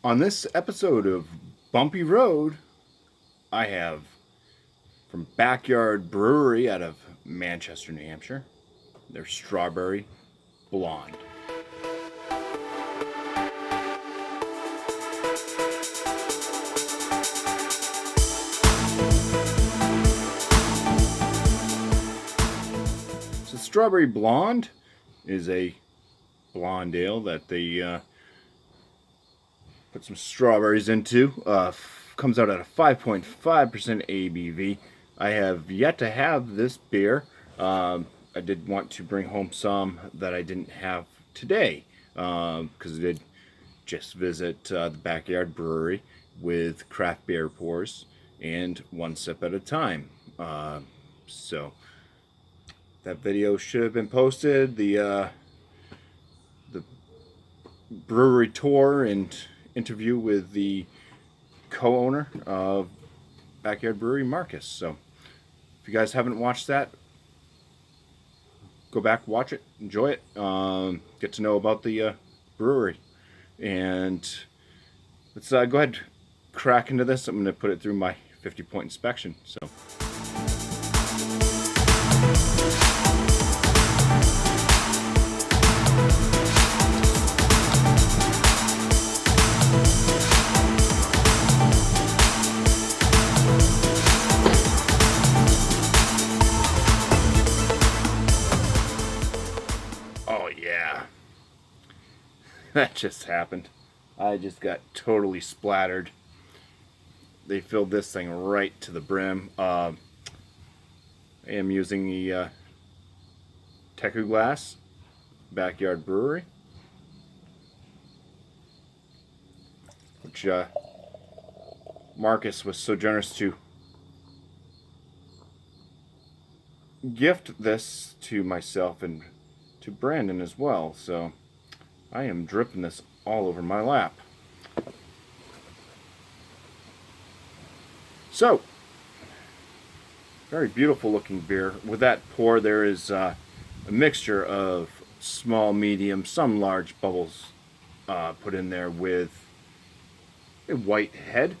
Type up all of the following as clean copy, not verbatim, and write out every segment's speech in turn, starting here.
On this episode of Bumpy Road, I have from Backyard Brewery out of Manchester, New Hampshire, their Strawberry Blonde. So Strawberry Blonde is a blonde ale that they put some strawberries into. Comes out at a 5.5% ABV. I have yet to have this beer. I did want to bring home some that I didn't have today because I did just visit the Backyard Brewery with craft beer pours and one sip at a time. So that video should have been posted. The brewery tour and interview with the co-owner of Backyard Brewery, Marcus. So if you guys haven't watched that, go back, watch it, enjoy it, get to know about the brewery. And let's go ahead, crack into this. I'm going to put it through my 50-point inspection. So. Oh yeah, that just happened. I just got totally splattered. They filled this thing right to the brim. I am using the Teku glass, Backyard Brewery, which Marcus was so generous to gift this to myself and to Brandon as well. So I am dripping this all over my lap. So, very beautiful looking beer. With that pour, there is a mixture of small, medium, some large bubbles put in there with a white head.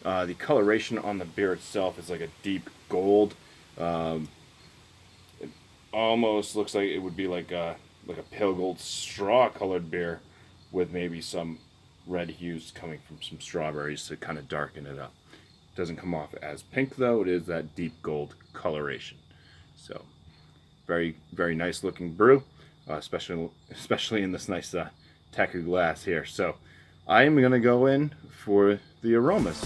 The coloration on the beer itself is like a deep gold. It almost looks like it would be like a pale gold straw colored beer with maybe some red hues coming from some strawberries to kind of darken it up. Doesn't come off as pink though, it is that deep gold coloration. So very, very nice looking brew, especially in this nice Teku glass here. So I am going to go in for the aromas.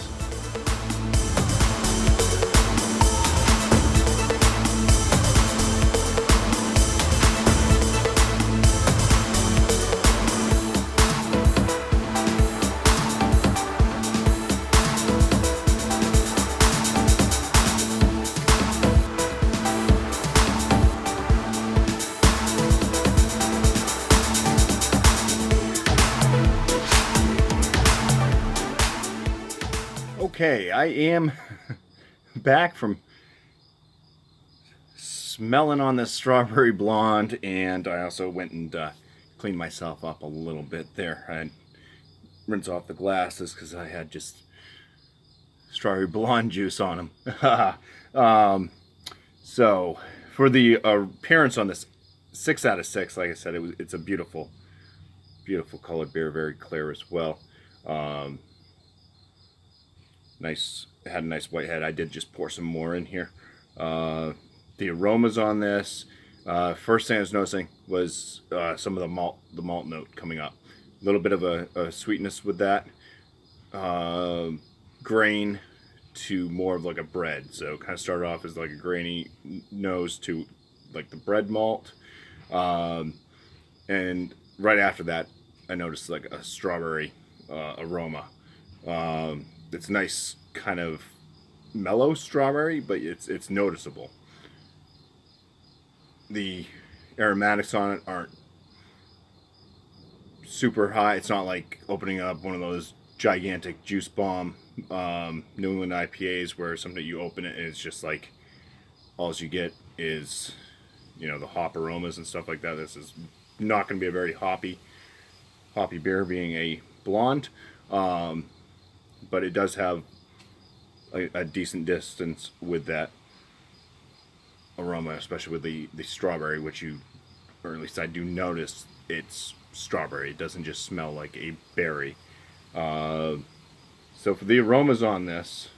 Okay, I am back from smelling on this Strawberry Blonde, and I also went and cleaned myself up a little bit there. I rinsed off the glasses because I had just Strawberry Blonde juice on them. So for the appearance on this, 6 out of 6. Like I said, it's a beautiful, beautiful colored beer, very clear as well. Nice, it had a nice white head. I did just pour some more in here. The aromas on this, first thing I was noticing was some of the malt note coming up. A little bit of a sweetness with that. Grain to more of like a bread. So kind of started off as like a grainy nose to like the bread malt. And right after that, I noticed like a strawberry aroma. It's nice, kind of mellow strawberry, but it's noticeable. The aromatics on it aren't super high. It's not like opening up one of those gigantic juice bomb New England IPAs where something you open it and it's just like all you get is, you know, the hop aromas and stuff like that. This is not going to be a very hoppy beer, being a blonde. but it does have a decent distance with that aroma, especially with the strawberry, which or at least I do notice it's strawberry. It doesn't just smell like a berry. So for the aromas on this,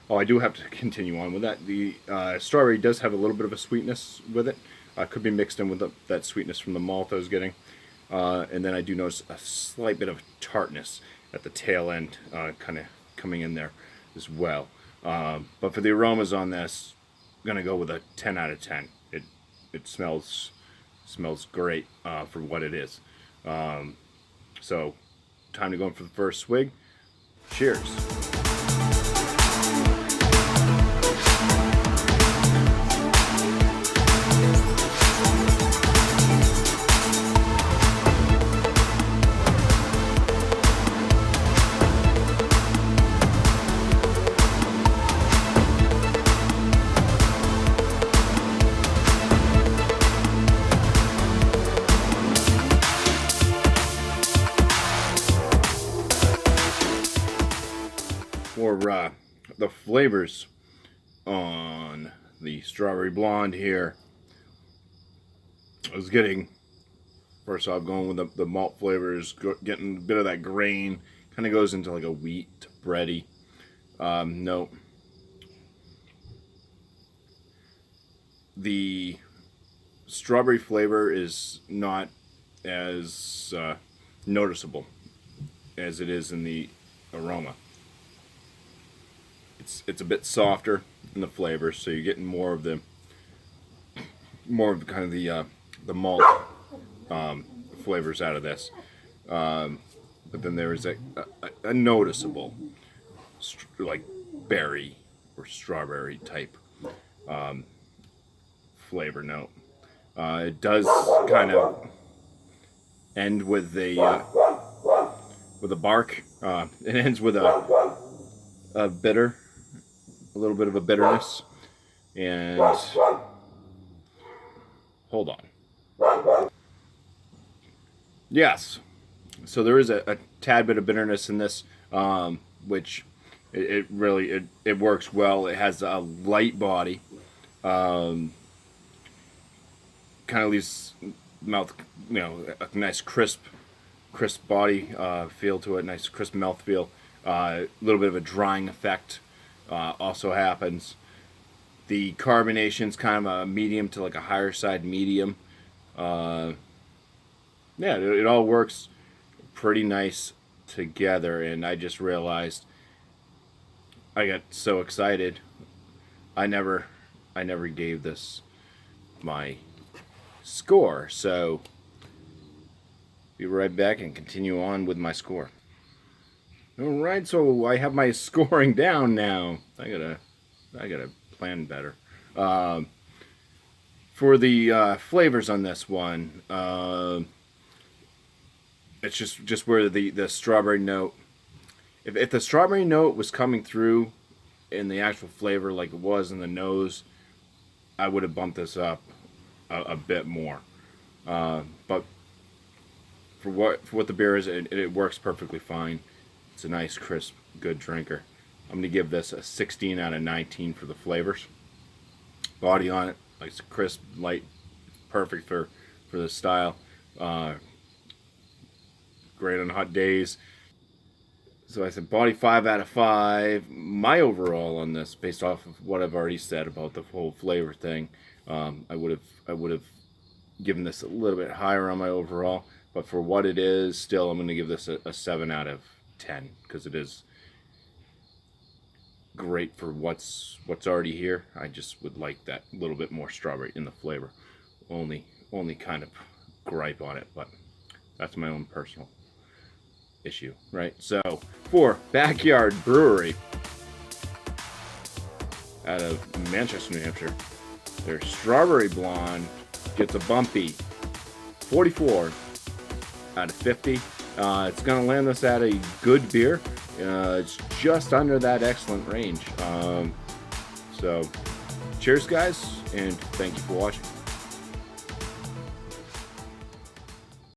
I do have to continue on with that. The strawberry does have a little bit of a sweetness with it. Could be mixed in with that sweetness from the malt I was getting. And then I do notice a slight bit of tartness at the tail end, kind of coming in there as well. But for the aromas on this, I'm gonna go with a 10 out of 10. It smells great for what it is. So time to go in for the first swig. Cheers. For the flavors on the strawberry blonde here, I was getting, first off, going with the malt flavors, getting a bit of that grain, kind of goes into like a wheat bready note. The strawberry flavor is not as noticeable as it is in the aroma. It's a bit softer in the flavor, so you're getting more of kind of the malt flavors out of this. But then there is a noticeable like berry or strawberry type flavor note. It does kind of end with the bark. It ends with a bitter. A little bit of a bitterness, and hold on. Yes, so there is a tad bit of bitterness in this, which it really works well. It has a light body, kind of leaves mouth, a nice crisp body feel to it, nice crisp mouth feel. A little bit of a drying effect. Also happens. The carbonation's kind of a medium to like a higher side medium. Yeah, it all works pretty nice together, and I just realized I got so excited. I never gave this my score, so be right back and continue on with my score. Alright, so I have my scoring down now. I gotta plan better. For the flavors on this one, it's just where the strawberry note. If the strawberry note was coming through in the actual flavor like it was in the nose, I would have bumped this up a bit more. But for what the beer is, it works perfectly fine. It's a nice, crisp, good drinker. I'm going to give this a 16 out of 19 for the flavors. Body on it, like it's crisp, light, perfect for the style. Great on hot days. So I said body 5 out of 5. My overall on this, based off of what I've already said about the whole flavor thing, I would have given this a little bit higher on my overall. But for what it is, still I'm going to give this a 7 out of 10, because it is great for what's already here. I just would like that little bit more strawberry in the flavor. Only kind of gripe on it, but that's my own personal issue, right? So for Backyard Brewery out of Manchester, New Hampshire, their strawberry blonde gets a BuMpY 44 out of 50. It's going to land us at a good beer. It's just under that excellent range. So cheers, guys, and thank you for watching.